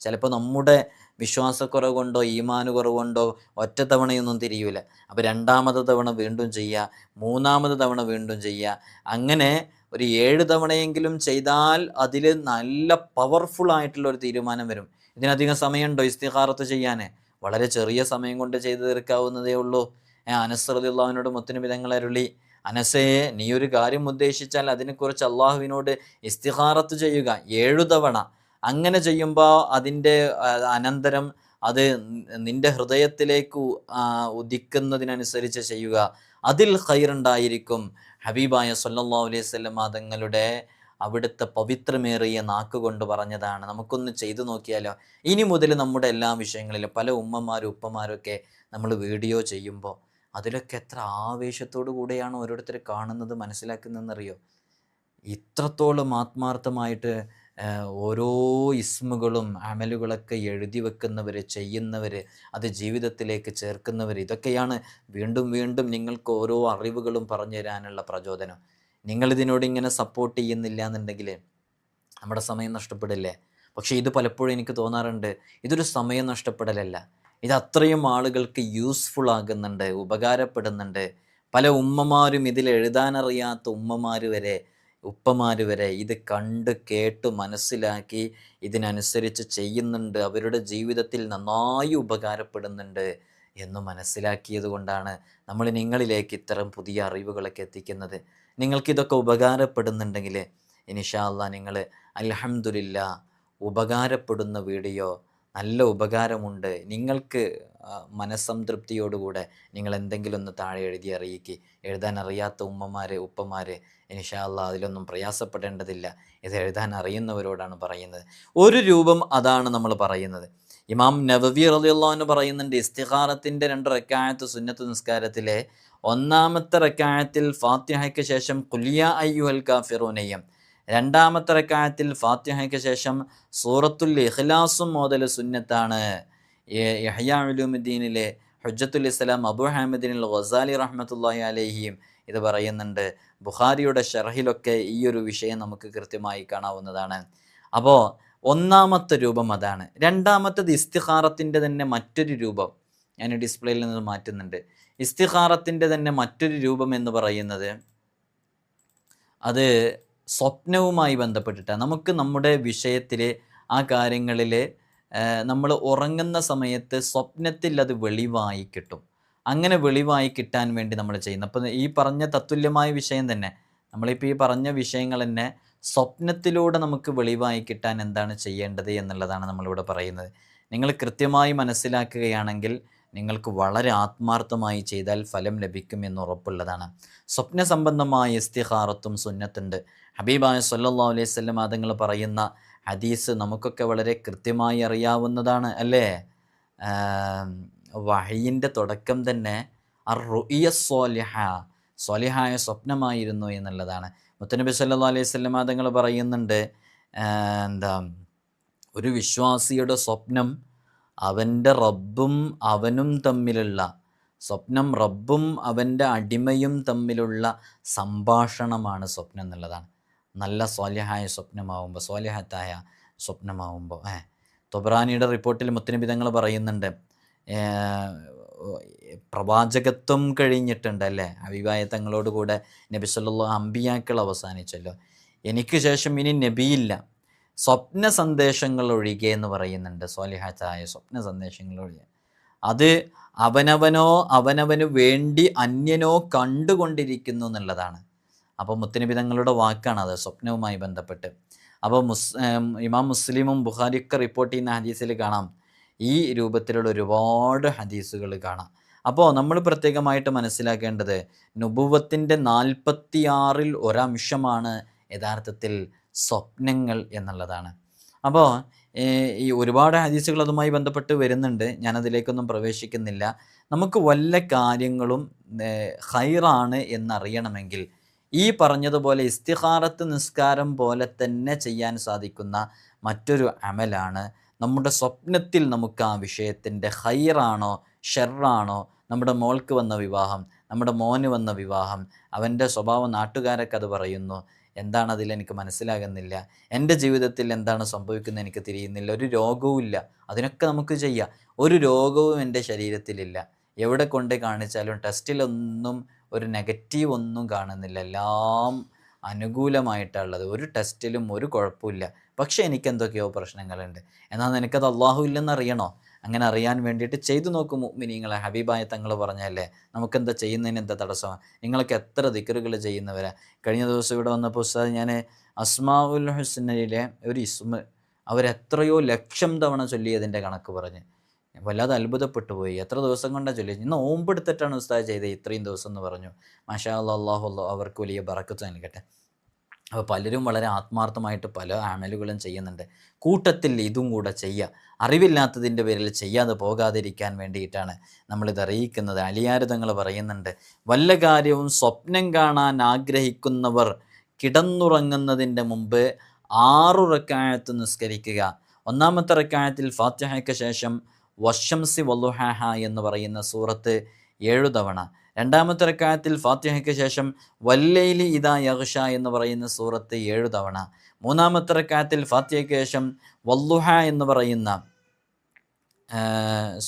ചിലപ്പോൾ നമ്മുടെ വിശ്വാസക്കുറവ് കൊണ്ടോ ഈമാന് കുറവുകൊണ്ടോ ഒറ്റ തവണയൊന്നും തിരിയൂല. അപ്പോൾ 2ാമത്തെ തവണ വീണ്ടും ചെയ്യുക, 3ാമത്തെ തവണ വീണ്ടും ചെയ്യുക. അങ്ങനെ ഒരു 7 തവണയെങ്കിലും ചെയ്താൽ അതിൽ നല്ല പവർഫുൾ ആയിട്ടുള്ളൊരു തീരുമാനം വരും. ഇതിനധികം സമയമുണ്ടോ ഇസ്തിഖാറത്ത് ചെയ്യാൻ? വളരെ ചെറിയ സമയം കൊണ്ട് ചെയ്തു തീർക്കാവുന്നതേ ഉള്ളൂ. അനസ് റളിയല്ലാഹുവിനോട് മുത്തുനബി തങ്ങൾ അരുളി, അനസേ, നീ ഒരു കാര്യം ഉദ്ദേശിച്ചാൽ അതിനെക്കുറിച്ച് അള്ളാഹുവിനോട് ഇസ്തിഖാറത്ത് ചെയ്യുക 7 തവണ. അങ്ങനെ ചെയ്യുമ്പോൾ അതിൻ്റെ അനന്തരം അത് നിന്റെ ഹൃദയത്തിലേക്ക് ഉദിക്കുന്നതിനനുസരിച്ച് ചെയ്യുക. അതിൽ ഖൈറുണ്ടായിരിക്കും. ഹബീബായ സല്ലല്ലാഹു അലൈഹി വസല്ലം തങ്ങളുടെ അവിടുത്തെ പവിത്രമേറിയ നാക്കുകൊണ്ട് പറഞ്ഞതാണ്. നമുക്കൊന്ന് ചെയ്തു നോക്കിയാലോ? ഇനി മുതൽ നമ്മുടെ എല്ലാ വിഷയങ്ങളിലും പല ഉമ്മമാരും ഉപ്പമാരൊക്കെ നമ്മൾ വീഡിയോ ചെയ്യുമ്പോൾ അതിലൊക്കെ എത്ര ആവേശത്തോടു കൂടെയാണ് ഓരോരുത്തർ കാണുന്നത്, മനസ്സിലാക്കുന്നതെന്നറിയോ? ഇത്രത്തോളം ആത്മാർത്ഥമായിട്ട് ഓരോ ഇസ്മുകളും അമലുകളൊക്കെ എഴുതി വെക്കുന്നവർ, ചെയ്യുന്നവർ, അത് ജീവിതത്തിലേക്ക് ചേർക്കുന്നവർ, ഇതൊക്കെയാണ് വീണ്ടും വീണ്ടും നിങ്ങൾക്ക് ഓരോ അറിവുകളും പറഞ്ഞു തരാനുള്ള പ്രചോദനം. നിങ്ങളിതിനോട് ഇങ്ങനെ സപ്പോർട്ട് ചെയ്യുന്നില്ല എന്നുണ്ടെങ്കിൽ നമ്മുടെ സമയം നഷ്ടപ്പെടില്ലേ? പക്ഷേ ഇത് പലപ്പോഴും എനിക്ക് തോന്നാറുണ്ട്, ഇതൊരു സമയം നഷ്ടപ്പെടലല്ല, ഇത് അത്രയും ആളുകൾക്ക് യൂസ്ഫുൾ ആകുന്നുണ്ട്, ഉപകാരപ്പെടുന്നുണ്ട്. പല ഉമ്മമാരും, ഇതിൽ എഴുതാനറിയാത്ത ഉമ്മമാർ വരെ, ഉപ്പമാർ വരെ ഇത് കണ്ട് കേട്ട് മനസ്സിലാക്കി ഇതിനനുസരിച്ച് ചെയ്യുന്നുണ്ട്, അവരുടെ ജീവിതത്തിൽ നന്നായി ഉപകാരപ്പെടുന്നുണ്ട് എന്ന് മനസ്സിലാക്കിയത് കൊണ്ടാണ് നമ്മൾ നിങ്ങളിലേക്ക് ഇത്തരം പുതിയ അറിവുകളൊക്കെ എത്തിക്കുന്നത്. നിങ്ങൾക്കിതൊക്കെ ഉപകാരപ്പെടുന്നുണ്ടെങ്കിൽ ഇൻഷാ അല്ലാഹ് നിങ്ങൾ അൽഹംദുലില്ലാ, ഉപകാരപ്പെടുന്ന വീഡിയോ, നല്ല ഉപകാരമുണ്ട്, നിങ്ങൾക്ക് മനസ്സംതൃപ്തിയോടുകൂടെ നിങ്ങൾ എന്തെങ്കിലും ഒന്ന് താഴെ എഴുതി അറിയിക്കുക. എഴുതാൻ അറിയാത്ത ഉമ്മമാർ ഉപ്പമാർ ഇൻഷാ അല്ലാഹ് അതിലൊന്നും പ്രയാസപ്പെടേണ്ടതില്ല. ഇത് എഴുതാൻ അറിയുന്നവരോടാണ് പറയുന്നത്. ഒരു രൂപം അതാണ് നമ്മൾ പറയുന്നത്. ഇമാം നവവി റളിയല്ലാഹു അൻഹു പറയുന്നുണ്ട്, ഇസ്തിഖാറത്തിൻ്റെ 2 റക്അത്ത് സുന്നത്ത് നിസ്കാരത്തിലെ ഒന്നാമത്തെ റക്അത്തിൽ ഫാത്തിഹയ്ക്ക് ശേഷം ഖുൽ യാ അയ്യുഹൽ കാഫിറൂനയും, രണ്ടാമത്തെ റക്അത്തിൽ ഫാത്തിഹയ്ക്ക് ശേഷം സൂറത്തുൽ ഇഖ്ലാസും മോദൽ സുന്നത്താണ്. ഇഹ്യാ ഉലൂമുദ്ദീനിലെ ഹുജ്ജത്തുൽ ഇസ്ലാം അബൂ ഹാമിദിൻ ഗസാലി റഹ്മത്തുള്ളാഹി അലൈഹിയും ഇത് പറയുന്നുണ്ട്. ബുഖാരിയുടെ ഷർഹിലൊക്കെ ഈ ഒരു വിഷയം നമുക്ക് കൃത്യമായി കാണാവുന്നതാണ്. അപ്പോൾ ഒന്നാമത്തെ രൂപം അതാണ്. രണ്ടാമത്തത് ഇസ്തിഖാറത്തിൻ്റെ തന്നെ മറ്റൊരു രൂപം ഞാൻ ഡിസ്പ്ലേയിൽ നിന്ന് മാറ്റുന്നുണ്ട്. ഇസ്തിഖാറത്തിൻ്റെ തന്നെ മറ്റൊരു രൂപം എന്ന് പറയുന്നത് അത് സ്വപ്നവുമായി ബന്ധപ്പെട്ടിട്ടാണ്. നമുക്ക് നമ്മുടെ വിഷയത്തിൽ ആ കാര്യങ്ങളിൽ നമ്മൾ ഉറങ്ങുന്ന സമയത്ത് സ്വപ്നത്തിൽ അത് വെളിവായി കിട്ടും. അങ്ങനെ വെളിവായി കിട്ടാൻ വേണ്ടി നമ്മൾ ചെയ്യുന്നത്, അപ്പോൾ ഈ പറഞ്ഞ തത്തുല്യമായ വിഷയം തന്നെ, നമ്മളിപ്പോൾ ഈ പറഞ്ഞ വിഷയങ്ങൾ തന്നെ സ്വപ്നത്തിലൂടെ നമുക്ക് വെളിവായി കിട്ടാൻ എന്താണ് ചെയ്യേണ്ടത് എന്നുള്ളതാണ് നമ്മളിവിടെ പറയുന്നത്. നിങ്ങൾ കൃത്യമായി മനസ്സിലാക്കുകയാണെങ്കിൽ നിങ്ങൾക്ക് വളരെ ആത്മാർത്ഥമായി ചെയ്താൽ ഫലം ലഭിക്കും എന്ന് ഉറപ്പുള്ളതാണ്. സ്വപ്ന സംബന്ധമായ ഇസ്തിഖാറത്തും സുന്നത്തുണ്ട്. ഹബീബായ സല്ലല്ലാഹു അലൈഹി വസല്ലം തങ്ങൾ പറയുന്ന ഹദീസ് നമുക്കൊക്കെ വളരെ കൃത്യമായി അറിയാവുന്നതാണ് അല്ലേ? വഹയിൻ്റെ തുടക്കം തന്നെ അർ-റുഇയ സ്വാലിഹ, സ്വാലിഹായ സ്വപ്നമായിരുന്നു എന്നുള്ളതാണ്. മുത്തനബി സല്ലല്ലാഹു അലൈഹി വസല്ലം തങ്ങൾ പറയുന്നുണ്ട്, ഒരു വിശ്വാസിയുടെ സ്വപ്നം അവൻ്റെ റബ്ബും അവനും തമ്മിലുള്ള സ്വപ്നം, റബ്ബും അവൻ്റെ അടിമയും തമ്മിലുള്ള സംഭാഷണമാണ് സ്വപ്നം എന്നുള്ളതാണ്. നല്ല സ്വാലിഹായ സ്വപ്നമാവുമ്പോൾ, സ്വാലിഹത്തായ സ്വപ്നമാവുമ്പോൾ. തൊബ്രാനിയുടെ റിപ്പോർട്ടിൽ മുത്തനബി തങ്ങൾ പറയുന്നുണ്ട്, പ്രവാചകത്വം കഴിഞ്ഞിട്ടുണ്ട് അല്ലേ, ഹബീബായ തങ്ങളോട് കൂടെ നബി സല്ലല്ലാഹു അമ്പിയാക്കൾ അവസാനിച്ചല്ലോ, എനിക്ക് ശേഷം ഇനി നബിയില്ല, സ്വപ്ന സന്ദേശങ്ങൾ ഒഴികെ എന്ന് പറയുന്നുണ്ട്. സ്വാലിഹത്തായ സ്വപ്ന സന്ദേശങ്ങൾ ഒഴികെ അത് അവനവന് വേണ്ടി അന്യനോ കണ്ടുകൊണ്ടിരിക്കുന്നു എന്നുള്ളതാണ്. അപ്പോൾ മുത്തനബി തങ്ങളുടെ വാക്കാണ് അത് സ്വപ്നവുമായി ബന്ധപ്പെട്ട്. അപ്പോൾ ഇമാം മുസ്ലിമും ബുഖാരിയൊക്കെ റിപ്പോർട്ട് ചെയ്യുന്ന ഹദീസിൽ കാണാം, ഈ രൂപത്തിലുള്ള ഒരുപാട് ഹദീസുകൾ കാണാം. അപ്പോൾ നമ്മൾ പ്രത്യേകമായിട്ട് മനസ്സിലാക്കേണ്ടത് നുബുവത്തിൻ്റെ 46-ൽ ഒരംശമാണ് യഥാർത്ഥത്തിൽ സ്വപ്നങ്ങൾ എന്നുള്ളതാണ്. അപ്പോൾ ഈ ഒരുപാട് ഹദീസുകൾ അതുമായി ബന്ധപ്പെട്ട് വരുന്നുണ്ട്, ഞാനതിലേക്കൊന്നും പ്രവേശിക്കുന്നില്ല. നമുക്ക് വല്ല കാര്യങ്ങളും ഖൈറാണ് എന്നറിയണമെങ്കിൽ ഈ പറഞ്ഞതുപോലെ ഇസ്തിഖാറത്ത് നിസ്കാരം പോലെ തന്നെ ചെയ്യാൻ സാധിക്കുന്ന മറ്റൊരു അമലാണ് നമ്മുടെ സ്വപ്നത്തിൽ നമുക്ക് ആ വിഷയത്തിൻ്റെ ഖൈറാണോ ഷെറാണോ, നമ്മുടെ മോൾക്ക് വന്ന വിവാഹം, നമ്മുടെ മോന് വന്ന വിവാഹം, അവൻ്റെ സ്വഭാവം നാട്ടുകാരൊക്കെ അത് പറയുന്നു, എന്താണ് അതിലെനിക്ക് മനസ്സിലാകുന്നില്ല, എൻ്റെ ജീവിതത്തിൽ എന്താണ് സംഭവിക്കുന്നത് എനിക്ക് തിരിയുന്നില്ല, ഒരു രോഗവും ഇല്ല, അതിനൊക്കെ നമുക്ക് ചെയ്യാം. ഒരു രോഗവും എൻ്റെ ശരീരത്തിലില്ല, എവിടെ കൊണ്ട് കാണിച്ചാലും ടെസ്റ്റിലൊന്നും ഒരു നെഗറ്റീവ് ഒന്നും കാണുന്നില്ല, എല്ലാം അനുകൂലമായിട്ടുള്ളത്, ഒരു ടെസ്റ്റിലും ഒരു കുഴപ്പമില്ല, പക്ഷേ എനിക്ക് എന്തൊക്കെയോ പ്രശ്നങ്ങളുണ്ട്. എന്നാൽ നിനക്കത് അള്ളാഹു ഇല്ലെന്ന് അറിയണോ? അങ്ങനെ അറിയാൻ വേണ്ടിയിട്ട് ചെയ്തു നോക്കും മുഅ്മിനീങ്ങളെ. ഹബീബായ തങ്ങൾ പറഞ്ഞല്ലേ, നമുക്കെന്താ ചെയ്യുന്നതിന് എന്താ തടസ്സമാണ്? നിങ്ങളൊക്കെ എത്ര ദിക്റുകൾ ചെയ്യുന്നവരാ? കഴിഞ്ഞ ദിവസം ഇവിടെ വന്നപ്പോൾ ഉസ്താദ് ഞാൻ അസ്മാഉൽ ഹുസ്നയിലെ ഒരു ഇസ്മ അവരെത്രയോ ലക്ഷം തവണ ചൊല്ലിയതിൻ്റെ കണക്ക് പറഞ്ഞ് വല്ലാതെ അത്ഭുതപ്പെട്ടു പോയി. എത്ര ദിവസം കൊണ്ടാണ് ചൊല്ലിയത്? ഇന്ന് ഓമ്പെടുത്തിട്ടാണ് ഉസ്താദ് ചെയ്തത് ഇത്രയും ദിവസം എന്ന് പറഞ്ഞു. മാഷാ അല്ലാഹ്, അല്ലാഹു അവർക്ക് വലിയ ബറക്കത്ത് നൽകട്ടെ. അപ്പോൾ പലരും വളരെ ആത്മാർത്ഥമായിട്ട് പല അമലുകളും ചെയ്യുന്നുണ്ട്. കൂട്ടത്തിൽ ഇതും കൂടെ ചെയ്യുക. അറിവില്ലാത്തതിൻ്റെ പേരിൽ ചെയ്യാതെ പോകാതിരിക്കാൻ വേണ്ടിയിട്ടാണ് നമ്മളിത് അറിയിക്കുന്നത്. അലിയാർ തങ്ങൾ പറയുന്നുണ്ട്, വല്ല കാര്യവും സ്വപ്നം കാണാൻ ആഗ്രഹിക്കുന്നവർ കിടന്നുറങ്ങുന്നതിൻ്റെ മുമ്പ് 6 റക്അത്ത് നിസ്കരിക്കുക. ഒന്നാമത്തെ റക്അത്തിൽ ഫാത്തിഹയ്ക്ക് ശേഷം വശംസി വല്ലുഹാഹ എന്ന് പറയുന്ന സൂറത്ത് 7 തവണ, രണ്ടാമത്തെ റക്അത്തിൽ ഫാത്തിഹയ്ക്ക് ശേഷം വല്ലൈലി ഇദാ യഗ്ഷ എന്ന് പറയുന്ന സൂറത്ത് 7 തവണ, മൂന്നാമത്തെ റക്അത്തിൽ ഫാത്തിഹയ്ക്ക് ശേഷം വല്ലുഹ എന്ന് പറയുന്ന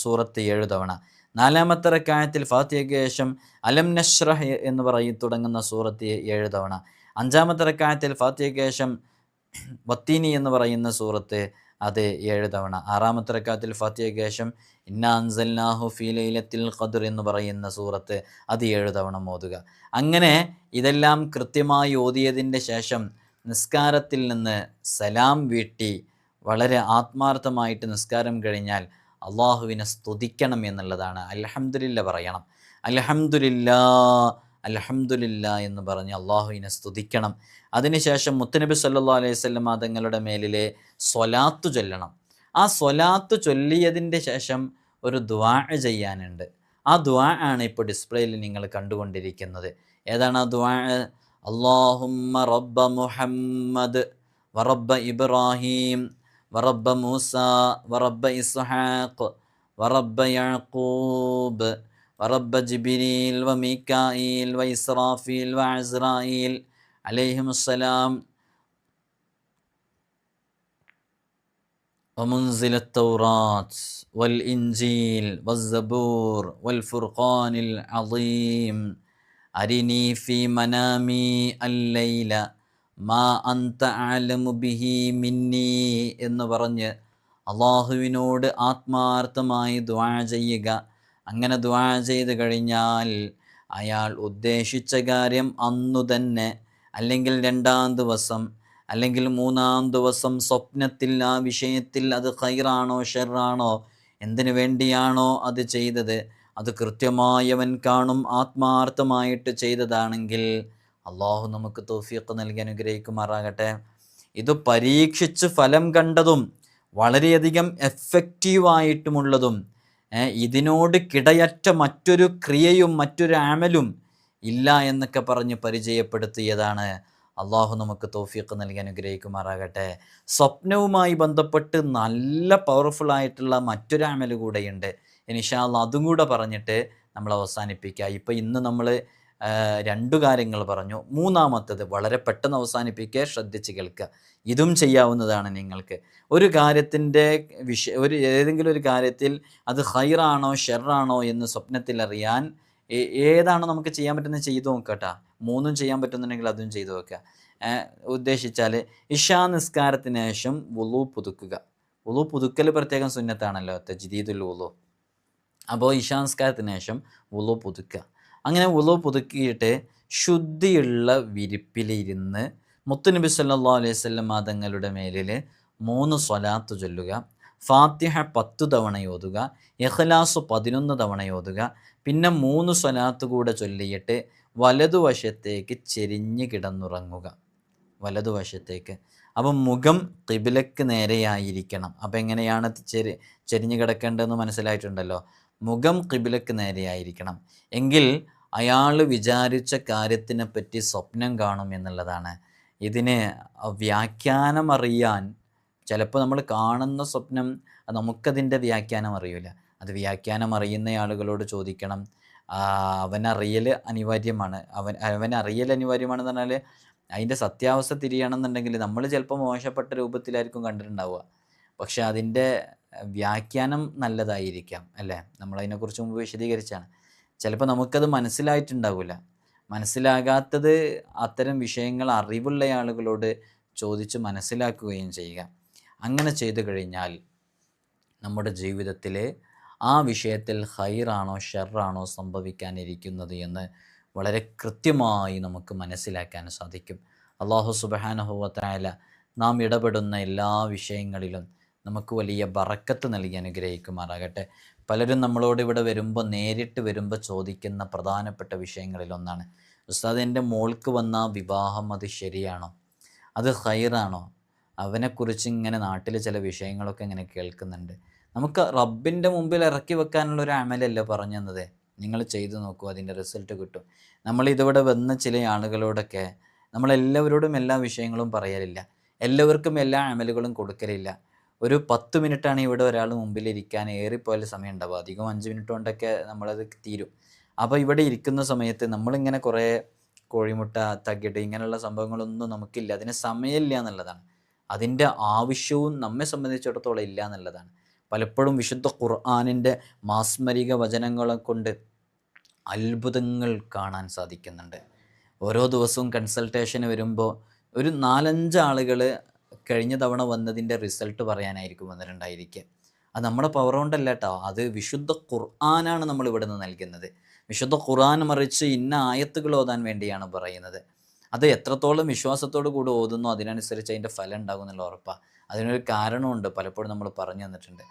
സൂറത്ത് 7 തവണ, നാലാമത്തെ റക്അത്തിൽ ഫാത്തിഹയ്ക്ക് ശേഷം അലം നശ്റഹ് എന്ന് തുടങ്ങുന്ന സൂറത്ത് 7 തവണ, അഞ്ചാമത്തെ റക്അത്തിൽ ഫാത്തിഹയ്ക്ക് ശേഷം വത്തീനി എന്ന് പറയുന്ന സൂറത്ത് അത് 7 തവണ, ആറാമത്തെ റക്അത്തിൽ ഫാത്തിഹയ്ക്ക് ശേഷം ഇന്നാ അൻസൽനാഹു ഫീ ലൈലത്തിൽ ഖദ്ർ എന്ന് പറയുന്ന സൂറത്ത് അത് 7 തവണ ഓതുക. അങ്ങനെ ഇതെല്ലാം കൃത്യമായി ഓതിയതിൻ്റെ ശേഷം നിസ്കാരത്തിൽ നിന്ന് സലാം വീട്ടി വളരെ ആത്മാർത്ഥമായിട്ട് നിസ്കാരം കഴിഞ്ഞാൽ അള്ളാഹുവിനെ സ്തുതിക്കണം എന്നുള്ളതാണ്. അൽഹംദുലില്ലാ പറയണം. അൽഹംദുലില്ലാ അൽഹംദുലില്ലാ എന്ന് പറഞ്ഞ് അള്ളാഹുവിനെ സ്തുതിക്കണം. അതിനുശേഷം മുത്തുനബി സല്ലല്ലാഹു അലൈഹി വസല്ലം തങ്ങളുടെ മേലിലെ സ്വലാത്ത് ചൊല്ലണം. ആ സ്വലാത്ത് ചൊല്ലിയതിൻ്റെ ശേഷം ഒരു ദുആ ചെയ്യാനുണ്ട്. ആ ദുആ ആണ് ഇപ്പോൾ ഡിസ്പ്ലേയിൽ നിങ്ങൾ കണ്ടുകൊണ്ടിരിക്കുന്നത്. ഏതാണ് ആ ദുആ? അല്ലാഹുമ്മ റബ്ബ മുഹമ്മദ് വറബ്ബ ഇബ്രാഹിം വറബ്ബ മൂസ വറബ്ബ ഇസ്ഹാഖ് വറബ്ബ യഅഖൂബ് വറബ്ബ ജിബ്രീൽ വമീകായിൽ വഇസ്രാഫീൽ വഅസ്രായീൽ അലൈഹിമുസ്സലാം ومنزل التوراة والإنجيل والزبور والفرقان العظيم أرني في منامي الليل ما أنت أعلم به مني എന്ന് പറഞ്ഞ് അള്ളാഹുവിനോട് ആത്മാർത്ഥമായി ദുആ ചെയ്യുക. അങ്ങനെ ദുആ ചെയ്ത് കഴിഞ്ഞാൽ അയാൾ ഉദ്ദേശിച്ച കാര്യം അന്നു തന്നെ അല്ലെങ്കിൽ 2-ാം ദിവസം അല്ലെങ്കിൽ 3-ാം ദിവസം സ്വപ്നത്തിൽ ആ വിഷയത്തിൽ അത് ഖൈറാണോ ഷർറാണോ എന്തിനു വേണ്ടിയാണോ അത് ചെയ്തത് അത് കൃത്യമായി അവൻ കാണും. ആത്മാർത്ഥമായിട്ട് ചെയ്തതാണെങ്കിൽ അള്ളാഹു നമുക്ക് തൗഫീഖ് നൽകി അനുഗ്രഹിക്കുമാറാകട്ടെ. ഇത് പരീക്ഷിച്ച് ഫലം കണ്ടതും വളരെയധികം എഫക്റ്റീവായിട്ടുമുള്ളതും ഇതിനോട് കിടയറ്റ മറ്റൊരു ക്രിയയും മറ്റൊരു അമലും ഇല്ല എന്നൊക്കെ പറഞ്ഞ് പരിചയപ്പെടുത്തിയതാണ്. അള്ളാഹു നമുക്ക് തൗഫീഖ് നൽകി അനുഗ്രഹിക്കുമാറാകട്ടെ. സ്വപ്നവുമായി ബന്ധപ്പെട്ട് നല്ല പവർഫുള്ളായിട്ടുള്ള മറ്റൊരു അമൽ കൂടെയുണ്ട്. ഇൻഷാ അല്ലാഹ് അതും കൂടെ പറഞ്ഞിട്ട് നമ്മൾ അവസാനിപ്പിക്കുക. ഇപ്പോൾ ഇന്ന് നമ്മൾ 2 കാര്യങ്ങൾ പറഞ്ഞു. മൂന്നാമത്തത് വളരെ പെട്ടെന്ന് അവസാനിപ്പിക്കുക, ശ്രദ്ധിച്ച് കേൾക്കുക. ഇതും ചെയ്യാവുന്നതാണ് നിങ്ങൾക്ക്. ഒരു കാര്യത്തിൻ്റെ ഏതെങ്കിലും ഒരു കാര്യത്തിൽ അത് ഖൈറാണോ ഷർറാണോ എന്ന് സ്വപ്നത്തിൽ അറിയാൻ ഏതാണോ നമുക്ക് ചെയ്യാൻ പറ്റുന്നത് ചെയ്തു നോക്കട്ടാ. 3ഉം ചെയ്യാൻ പറ്റുന്നുണ്ടെങ്കിൽ അതും ചെയ്തു നോക്കുക. ഉദ്ദേശിച്ചാൽ ഇശാ നിസ്കാരത്തിന് ശേഷം വുളു പുതുക്കുക. വുളു പുതുക്കൽ പ്രത്യേകം സുന്നത്താണല്ലോ, തജ്ദീദുൽ വുളു. അപ്പോൾ ഇശാ നിസ്കാരത്തിന് ശേഷം വുളു പുതുക്കുക. അങ്ങനെ വുളു പുതുക്കിയിട്ട് ശുദ്ധിയുള്ള വിരിപ്പിലിരുന്ന് മുത്തുനബി സല്ലല്ലാഹു അലൈഹി വസല്ലം തങ്ങളുടെ മേലിൽ 3 സ്വലാത്ത് ചൊല്ലുക. ഫാത്തിഹ 10 തവണ ഓതുക. ഇഖ്ലാസ് 11 തവണ ഓതുക. പിന്നെ 3 സ്വലാത്ത് കൂടെ ചൊല്ലിയിട്ട് വലതുവശത്തേക്ക് ചെരിഞ്ഞ് കിടന്നുറങ്ങുക. വലതുവശത്തേക്ക്. അപ്പം മുഖം ഖിബ്ലക്ക് നേരെയായിരിക്കണം. അപ്പം എങ്ങനെയാണ് ചെരിഞ്ഞ് കിടക്കേണ്ടതെന്ന് മനസ്സിലായിട്ടുണ്ടല്ലോ. മുഖം ഖിബ്ലക്ക് നേരെയായിരിക്കണം. എങ്കിൽ അയാൾ വിചാരിച്ച കാര്യത്തിനെ പറ്റി സ്വപ്നം കാണും എന്നുള്ളതാണ്. ഇതിന് വ്യാഖ്യാനം അറിയാൻ ചിലപ്പോൾ നമ്മൾ കാണുന്ന സ്വപ്നം നമുക്കതിൻ്റെ വ്യാഖ്യാനം അറിയില്ല. അത് വ്യാഖ്യാനം അറിയുന്ന ആളുകളോട് ചോദിക്കണം. അവനറിയൽ അനിവാര്യമാണ്. അവനറിയൽ അനിവാര്യമാണെന്ന് പറഞ്ഞാൽ അതിൻ്റെ സത്യാവസ്ഥ തിരിയണമെന്നുണ്ടെങ്കിൽ നമ്മൾ ചിലപ്പോൾ മോശപ്പെട്ട രൂപത്തിലായിരിക്കും കണ്ടിട്ടുണ്ടാവുക. പക്ഷെ അതിൻ്റെ വ്യാഖ്യാനം നല്ലതായിരിക്കാം അല്ലേ? നമ്മളതിനെക്കുറിച്ച് മുമ്പ് വിശദീകരിച്ചാണ്. ചിലപ്പോൾ നമുക്കത് മനസ്സിലായിട്ടുണ്ടാവില്ല. മനസ്സിലാകാത്തത് അത്തരം വിഷയങ്ങൾ അറിവുള്ള ആളുകളോട് ചോദിച്ച് മനസ്സിലാക്കുകയും ചെയ്യുക. അങ്ങനെ ചെയ്തു കഴിഞ്ഞാൽ നമ്മുടെ ജീവിതത്തിൽ ആ വിഷയത്തിൽ ഖൈറാണോ ഷർറാണോ സംഭവിക്കാനിരിക്കുന്നത് എന്ന് വളരെ കൃത്യമായി നമുക്ക് മനസ്സിലാക്കാൻ സാധിക്കും. അല്ലാഹു സുബ്ഹാനഹു വ തആല നാം ഇടപെടുന്ന എല്ലാ വിഷയങ്ങളിലും നമുക്ക് വലിയ ബറക്കത്ത് നൽകി അനുഗ്രഹിക്കുമാറാകട്ടെ. പലരും നമ്മളോട് ഇവിടെ വരുമ്പോൾ, നേരിട്ട് വരുമ്പോൾ ചോദിക്കുന്ന പ്രധാനപ്പെട്ട വിഷയങ്ങളിലൊന്നാണ്, ഉസ്താദ് എൻ്റെ മോൾക്ക് വന്ന വിവാഹം അത് ശരിയാണോ, അത് ഖൈറാണോ? അവനെക്കുറിച്ച് ഇങ്ങനെ നാട്ടിൽ ചില വിഷയങ്ങളൊക്കെ ഇങ്ങനെ കേൾക്കുന്നുണ്ട്. നമുക്ക് റബ്ബിൻ്റെ മുമ്പിൽ ഇറക്കി വെക്കാനുള്ള ഒരു അമലല്ലേ പറഞ്ഞു തന്നത്. നിങ്ങൾ ചെയ്തു നോക്കൂ, അതിൻ്റെ റിസൾട്ട് കിട്ടും. നമ്മളിതിവിടെ വന്ന ചില ആളുകളോടൊക്കെ നമ്മളെല്ലാവരോടും എല്ലാ വിഷയങ്ങളും പറയലില്ല, എല്ലാവർക്കും എല്ലാ അമലുകളും കൊടുക്കലില്ല. ഒരു 10 മിനിറ്റാണ് ഇവിടെ ഒരാൾ മുമ്പിലിരിക്കാൻ ഏറിപ്പോയാൽ സമയം ഉണ്ടാവുക. അധികം 5 മിനിറ്റ് കൊണ്ടൊക്കെ നമ്മളത് തീരും. അപ്പോൾ ഇവിടെ ഇരിക്കുന്ന സമയത്ത് നമ്മളിങ്ങനെ കുറേ കോഴിമുട്ട, തകിട് ഇങ്ങനെയുള്ള സംഭവങ്ങളൊന്നും നമുക്കില്ല. അതിന് സമയമില്ല എന്നുള്ളതാണ്. അതിൻ്റെ ആവശ്യവും നമ്മെ സംബന്ധിച്ചിടത്തോളം ഇല്ല എന്നുള്ളതാണ്. പലപ്പോഴും വിശുദ്ധ ഖുർആനിൻ്റെ മാസ്മരിക വചനങ്ങളെ കൊണ്ട് അത്ഭുതങ്ങൾ കാണാൻ സാധിക്കുന്നുണ്ട്. ഓരോ ദിവസവും കൺസൾട്ടേഷന് വരുമ്പോൾ ഒരു 4-5 ആളുകൾ കഴിഞ്ഞ തവണ വന്നതിൻ്റെ റിസൾട്ട് പറയാനായിരിക്കും വന്നിട്ടുണ്ടായിരിക്കുക. അത് നമ്മുടെ പവർ കൊണ്ടല്ല കേട്ടോ, അത് വിശുദ്ധ ഖുർആനാണ് നമ്മൾ ഇവിടെ നിന്ന് നൽകുന്നത്. വിശുദ്ധ ഖുർആൻ മറിച്ച് ഇന്ന ആയത്തുകൾ ഓതാൻ വേണ്ടിയാണ് പറയുന്നത്. അത് എത്രത്തോളം വിശ്വാസത്തോടു കൂടി ഓതുന്നോ അതിനനുസരിച്ച് അതിൻ്റെ ഫലം ഉണ്ടാകും എന്നുള്ള ഉറപ്പാണ്. അതിനൊരു കാരണമുണ്ട്, പലപ്പോഴും നമ്മൾ പറഞ്ഞു തന്നിട്ടുണ്ട്.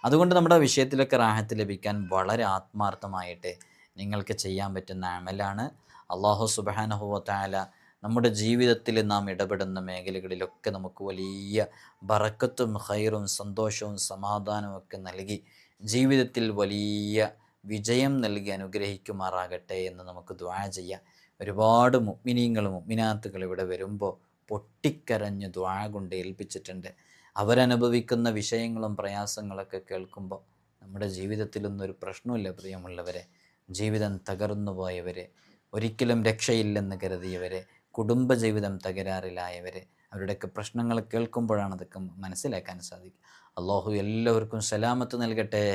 അതുകൊണ്ട് നമ്മുടെ വിഷയത്തിലൊക്കെ റാഹത്ത് ലഭിക്കാൻ വളരെ ആത്മാർത്ഥമായിട്ട് നിങ്ങൾക്ക് ചെയ്യാൻ പറ്റുന്ന അമലാണ്. അല്ലാഹു സുബ്ഹാനഹു വ തആല നമ്മുടെ ജീവിതത്തിൽ നാം ഇടപെടുന്ന മേഖലകളിലൊക്കെ നമുക്ക് വലിയ ബറക്കത്തും ഖൈറും സന്തോഷവും സമാധാനവും ഒക്കെ നൽകി ജീവിതത്തിൽ വലിയ വിജയം നൽകി അനുഗ്രഹിക്കുമാറാകട്ടെ എന്ന് നമുക്ക് ദുആ ചെയ്യാം. ഒരുപാട് മുഅ്മിനീങ്ങൾ മുഅ്മിനാത്തുകൾ ഇവിടെ വരുമ്പോൾ പൊട്ടിക്കരഞ്ഞ് ദുആ കൊണ്ട് ഏൽപ്പിച്ചിട്ടുണ്ട്. അവരനുഭവിക്കുന്ന വിഷയങ്ങളും പ്രയാസങ്ങളൊക്കെ കേൾക്കുമ്പോൾ നമ്മുടെ ജീവിതത്തിലൊന്നും ഒരു പ്രശ്നമില്ല പ്രിയമുള്ളവരെ. ജീവിതം തകർന്നു പോയവരെ, ഒരിക്കലും രക്ഷയില്ലെന്ന് കരുതിയവരെ, കുടുംബജീവിതം തകരാറിലായവരെ, അവരുടെയൊക്കെ പ്രശ്നങ്ങൾ കേൾക്കുമ്പോഴാണ് അതൊക്കെ മനസ്സിലാക്കാൻ സാധിക്കും. അള്ളാഹു എല്ലാവർക്കും സലാമത്ത് നൽകട്ടെ,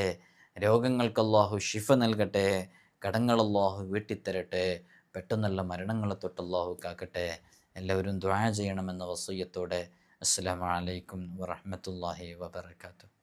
രോഗങ്ങൾക്ക് അള്ളാഹു ഷിഫ നൽകട്ടെ, കടങ്ങൾ അള്ളാഹു വീട്ടിത്തരട്ടെ, പെട്ടെന്നുള്ള മരണങ്ങളെ തൊട്ട് അള്ളാഹു കാക്കട്ടെ. എല്ലാവരും ദുആ ചെയ്യണമെന്ന വസിയ്യത്തോടെ അസ്സലാമു അലൈക്കും വറഹ്മത്തുള്ളാഹി വബറകാതുഹു.